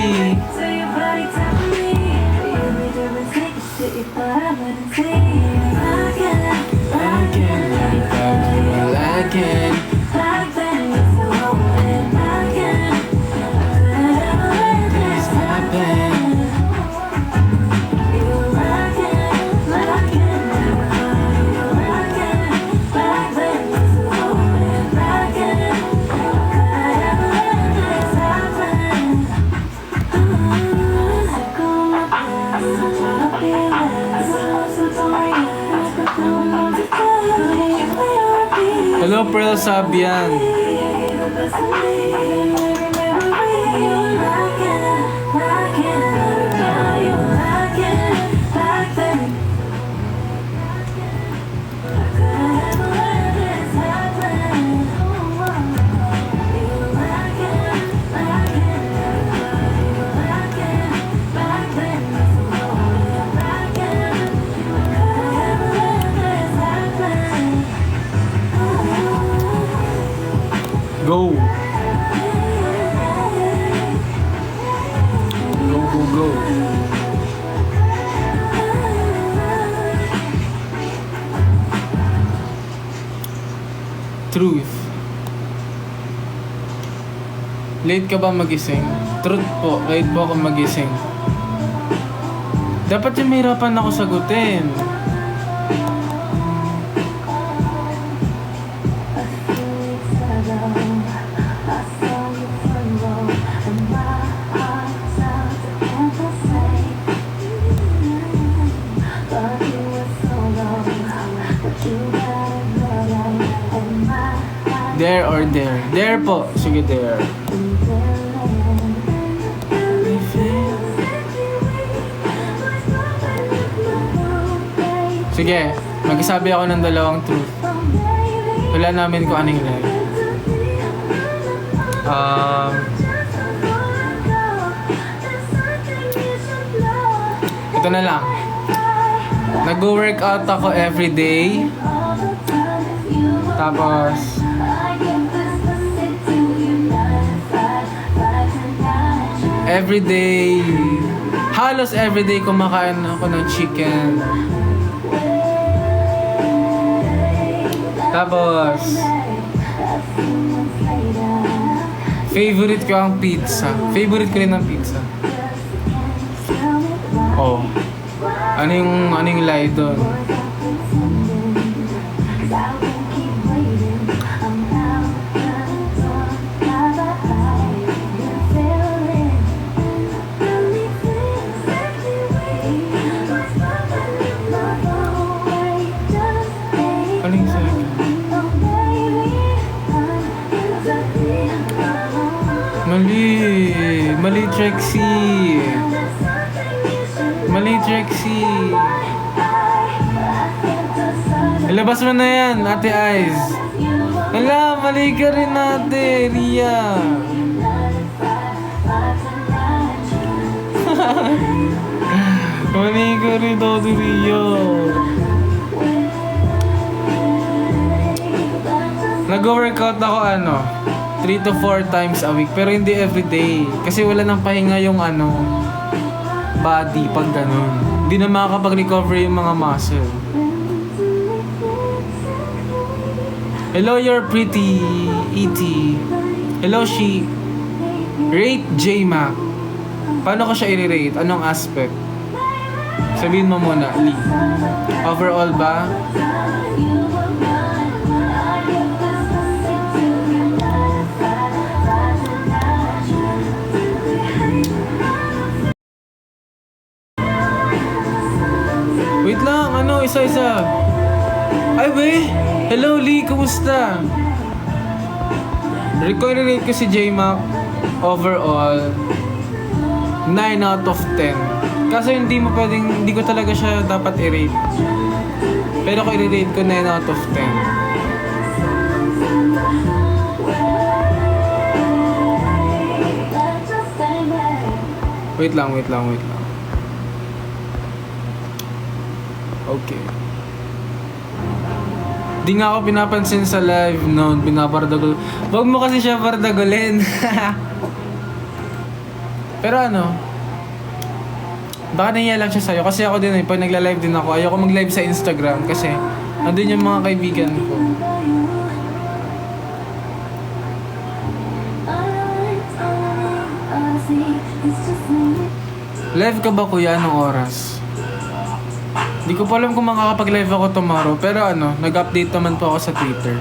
Speaker 2: Hello, Pearl Sabian. Go! Go! Truth. Late ka ba magising? Truth po, late po ako magising. Dapat yung mahirapan ako sagutin. Dare or dare? Dare po. Sige, dare. Sige, magsasabi ako ng dalawang truth. Wala namin kung anong lie. Ito na lang. Nag-workout ako everyday. Tapos everyday, halos everyday kumakain ako ng chicken. Tapos Favorite ko ang pizza. Favorite ko rin ang pizza. Oh. Ano yung lie doon? Ano yung second? Mali Trixie. Mali Trixie. Ilabas mo na yan, Ate Eyes. Hala, mali ka rin, Ate Ria. Mali ka rin, Ate Ria. Nag-workout ako 3 to 4 times a week, pero hindi everyday. Kasi wala nang pahinga yung body pag ganun. Hindi na makakapag-recover yung mga muscle. Hello, you're pretty, E.T. Hello, she. Rate J-Mac. Paano ko siya i-rate? Anong aspect? Sabihin mo muna, Lee. Overall ba? Wait lang, isa-isa. Ay, wait! Hello, Lee, kumusta? I-rate ko si J-Mac overall 9 out of 10. Kaso hindi ko talaga siya dapat i-rate. Pero kung i-rate ko 9 out of 10. Wait lang. Okay. Di nga ako pinapansin sa live noon, pinapardagol. Wag mo kasi siya pardagolin. Pero baka nahiya lang siya sa'yo. Kasi ako din pag nagla-live din ako, ayoko mag-live sa Instagram kasi andun yung mga kaibigan ko. Live ka ba kuya? Anong oras? Di ko pa alam kung makakapag-live ako tomorrow. Pero nag-update naman po ako sa Twitter.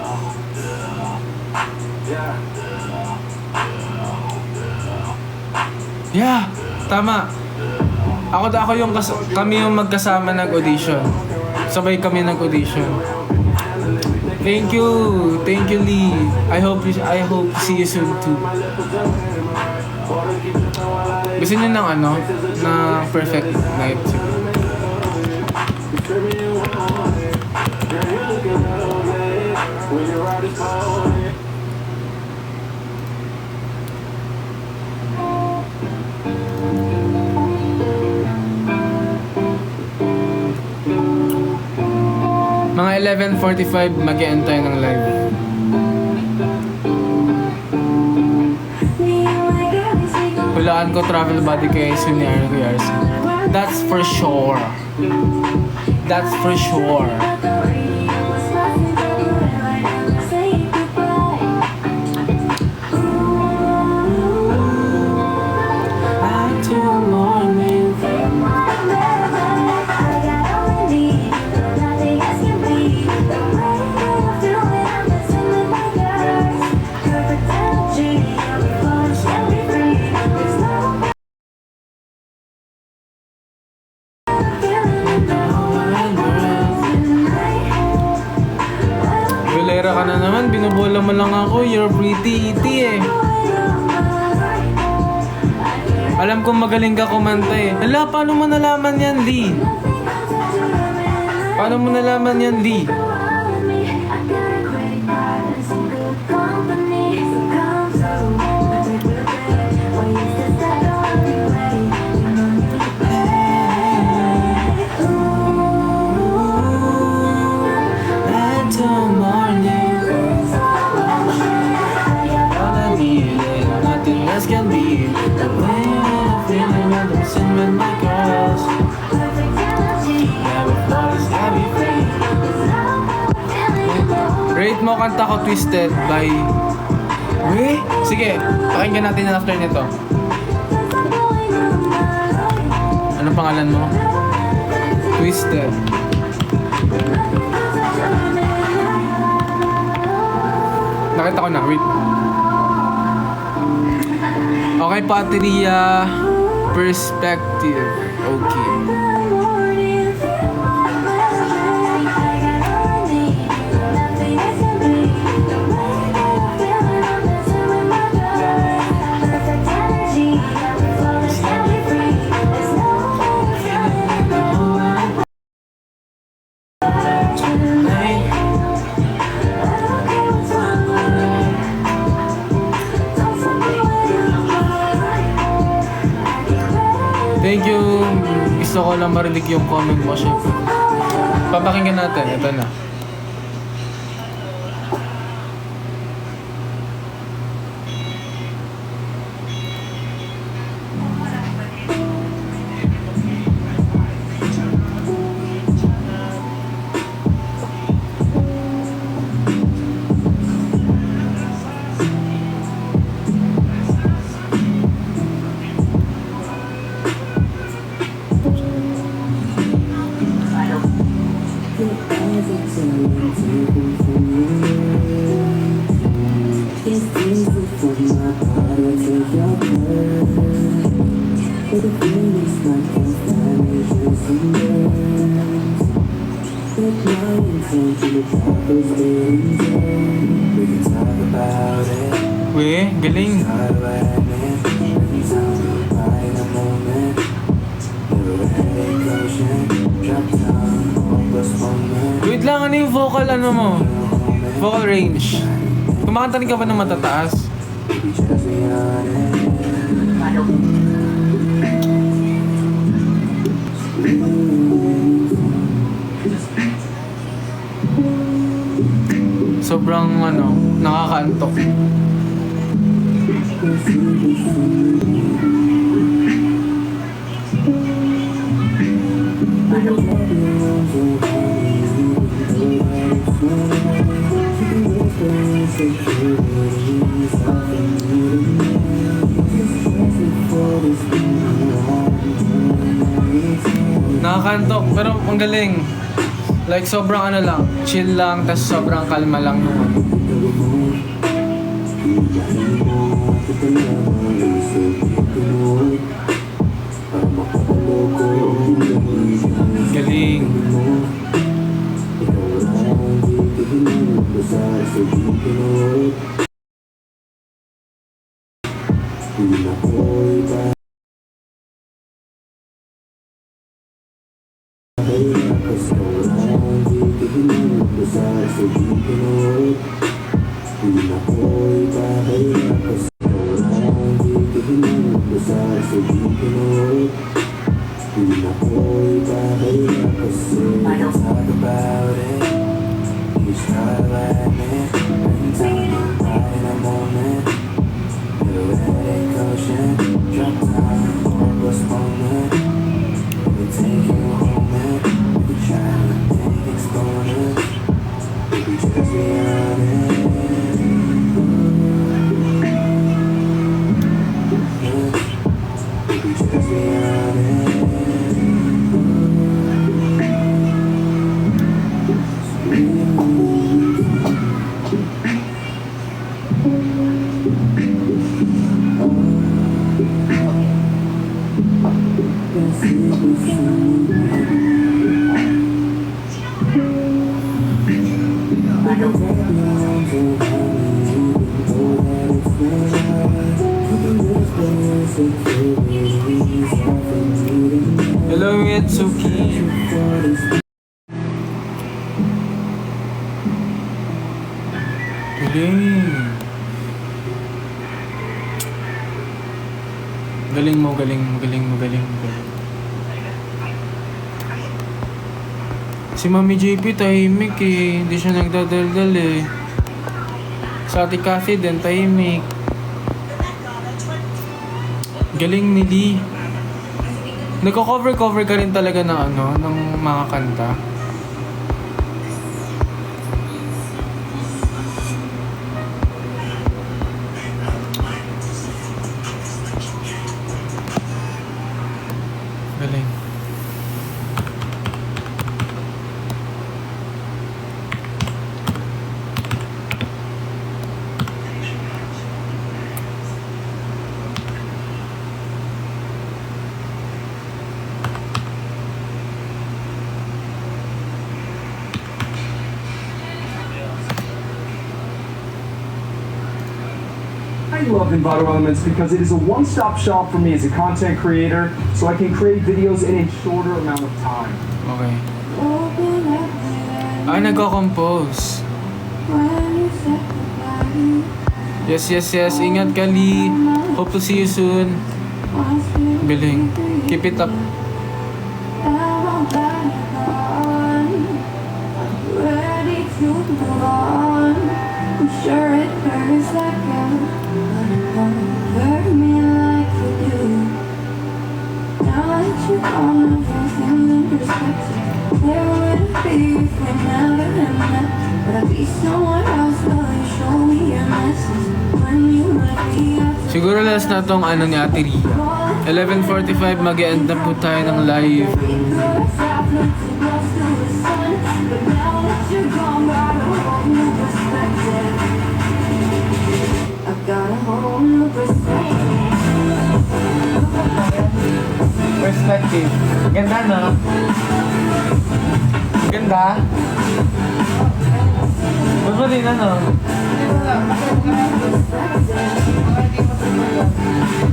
Speaker 2: Yeah, tama. Ako yung kami yung magkasama nag-audition. Sabay kami nag-audition. Thank you, Lee. I hope see you soon too. Gusto niyo ng na perfect night? Mga 11:45 mag-e-end tayo ng live. Hulaan ko travel buddy kay Suniar Guyars. That's for sure. That's for sure. Bilera ka na naman, binubola mo lang ako. You're pretty, iti Alam kong magaling ka kumanta Hala, paano mo nalaman yan, Lee? Paano mo nalaman yan, Lee? Can be the way I'm feeling when I'm sitting with my girls. Never thought it's happy free. Rate mo kanta ko Twisted by Uy, sige, pakinggan natin yung after nito. Anong pangalan mo? Twisted. Nakita ko na, wait. Okay, Patria. Perspective. Okay. Thank you. Gusto ko lang marinig yung comment mo, syempre. Papakinggan natin. Ito na. Weh, galing. Wait lang, ano yung vocal ano mo? Vocal range. Kumakanta rin ka ba ng matataas? Sobrang ano, nakakaantok. Nakakantok, pero ang galing. Like sobrang ano lang, chill lang, tas sobrang kalma lang naman. Galing. Hello, Mitsuki. Galing. Galing mo, galing mo, galing mo, galing mo, galing. Si Mami JP tahimik eh. Hindi siya nagdadaldal eh. Sa Ate Cathy din tahimik. Galing ni Lee. Nagko-cover ka rin talaga ng ano, ng mga kanta. Galing.
Speaker 6: I love Envato Elements because it is a one-stop shop for me as a content creator, so I can create videos in a shorter amount of time.
Speaker 2: Okay. Ay, nagko-compose. Yes, yes, yes. Ingat ka, Lee. Hope to see you soon. Galing. Keep it up.
Speaker 4: Ready to move on. I'm sure it hurts like hell, but it won't hurt me like you do. Now that you gone, everything's in perspective. Where would it be if we never had met? Would I be someone else? Will you show me your message when you let me out?
Speaker 2: Siguro last na tong ano ni Ate Ria. 11:45 mag-e-end na po tayo ng live.
Speaker 3: Perspective. Ganda, no? Ganda? Ba't mo din, ano?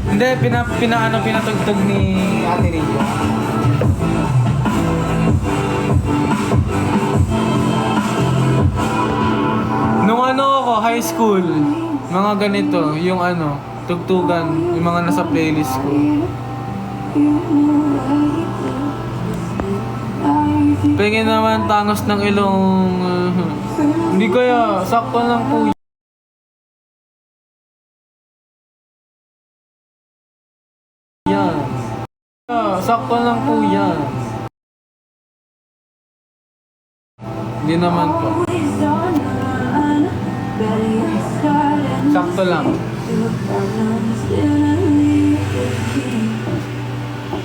Speaker 2: Hindi, pinatugtog ni Ate Ria. Nung ano ako, high school, mga ganito, yung ano, tugtugan, yung mga nasa playlist ko. Pingin naman tangos ng ilong. Hindi kaya, sakto lang po. Yan. Sakto lang po yan. Hindi naman po. Sakto lang.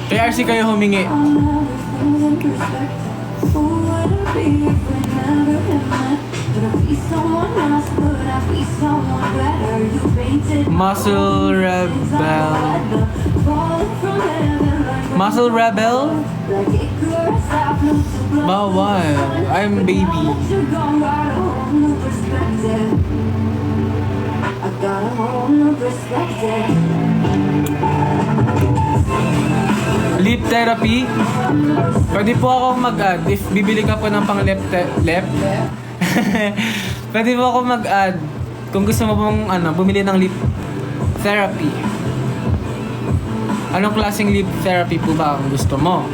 Speaker 2: Kay RC kayo humingi. Muscle Rebel. Muscle Rebel? Bawal. I'm baby. Lip therapy? Pwede po akong mag-add. If bibili ka po ng pang lip pwede po ako mag-add. Kung gusto mo pong bumili ng lip therapy. Anong klaseng lip therapy po ba ang gusto mo?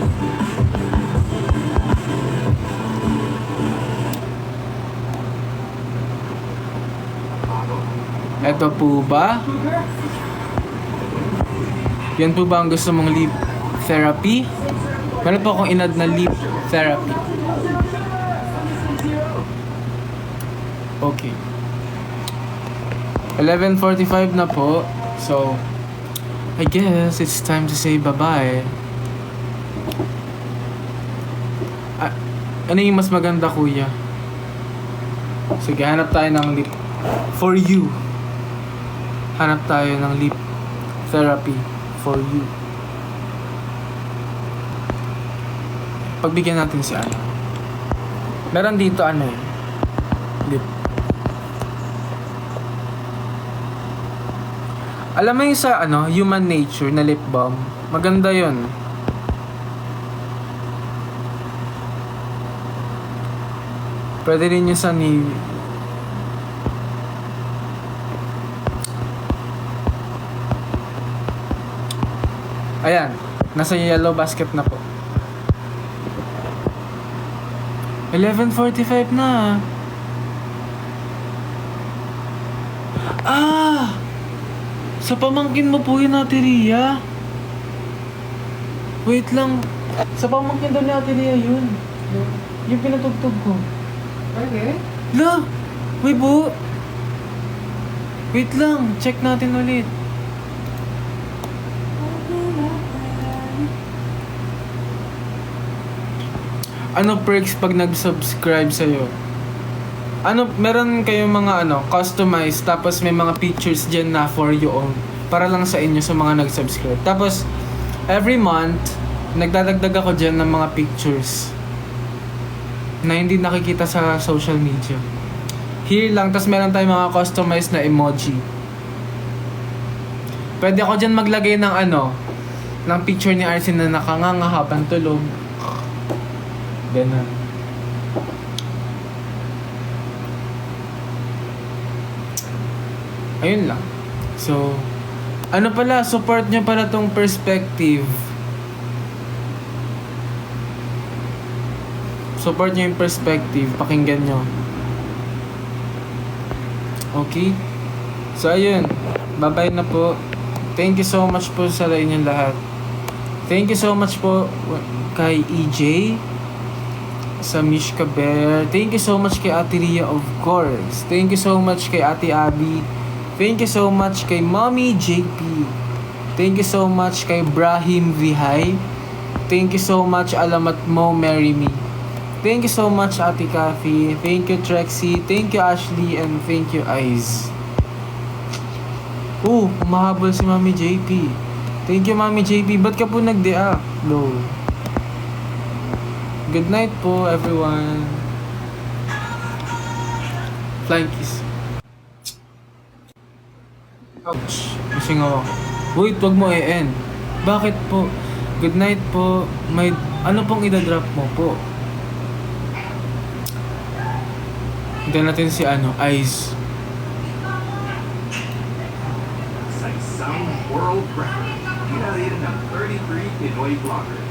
Speaker 2: Ito po ba? Yan po ba ang gusto mong lip therapy? Meron po akong inad na lip therapy. Okay. 11:45 na po. So, I guess it's time to say bye-bye. Ano yung mas maganda, kuya? Sige, hanap tayo ng lip. For you. Hanap tayo ng lip therapy for you. Pagbigyan natin si ano. Meron dito lip. Alam mo yung sa Human Nature na lip balm? Maganda yun. Pwede rin yung sa Nivea. Ayan, nasa yellow basket na po. 11:45 na. Sa pamangkin mo po yun, Ate Ria. Wait lang. Sa pamangkin daw ni Ate Ria yun. Yung pinatugtog ko.
Speaker 3: Okay.
Speaker 2: La! May buo. Wait lang. Check natin ulit. ano perks pag nag-subscribe sa'yo? Ano, meron kayong mga customized, tapos may mga pictures dyan na for you own. Para lang sa inyo sa mga nag-subscribe. Tapos, every month, nagdadagdag ako dyan ng mga pictures na hindi nakikita sa social media. Here lang, tapos meron tayong mga customized na emoji. Pwede ako dyan maglagay ng ng picture ni Arsin na nakanganga habang tulog. Ganun. Ayun lang. So, support nyo pala tong perspective. Support nyo yung perspective. Pakinggan nyo. Okay? So, ayun. Bye-bye na po. Thank you so much po sa inyong lahat. Thank you so much po kay EJ, sa Mishka Bear. Thank you so much kay Ate Ria, of course. Thank you so much kay Ate Abby. Thank you so much kay Mommy JP. Thank you so much kay Brahim Vihay. Thank you so much Alamat Mo Marry Me. Thank you so much Ate Kathy. Thank you Trexie. Thank you Ashley. And thank you Eyes. Umahabol si Mommy JP. Thank you Mommy JP. Ba't ka po nag-deact? Low. Good night po everyone. Flying kiss. Ouch. Gising ako. Wait, wag mo i-end. Bakit po? Good night po. May ano pong idadrop mo po? Hintayin natin si Eyes.
Speaker 6: Some world record. United of 33 Pinoy bloggers.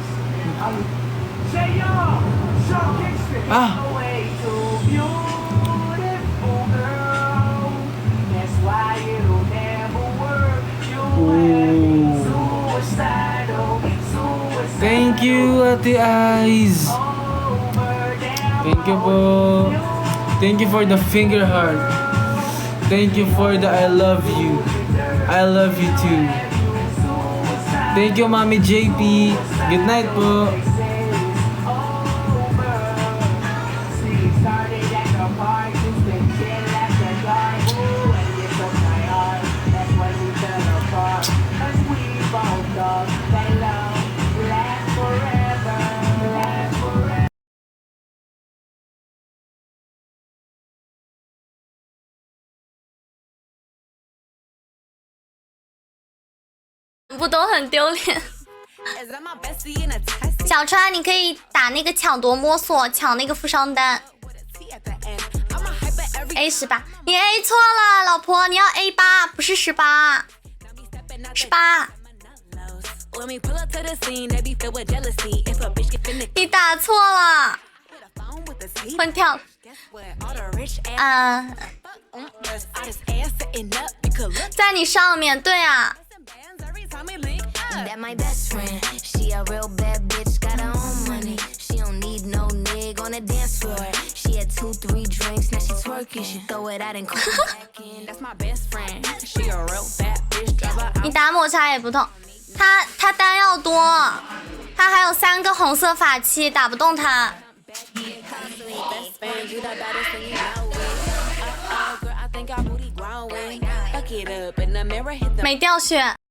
Speaker 2: Thank you, Ate Eyes. Thank you po. Thank you for the finger heart. Thank you for the I love you. I love you too. Thank you, Mommy JP. Good night po.
Speaker 7: 不都很丢脸。小川，你可以打那个抢夺摸索，抢那个负伤单。A18，你 A 错了，老婆，你要 A8，不是18，18。你打错了，混跳。在你上面，对啊。That my best friend, she a real bad bitch, got her own money. She don't need no nigga on the dance floor. She had 2-3 drinks, now she twerking. She throw it out and come back in. That's my best friend, she a real bad bitch. 你打抹茶也不痛，他单要多，他还有3个红色法器，打不动他。没掉血。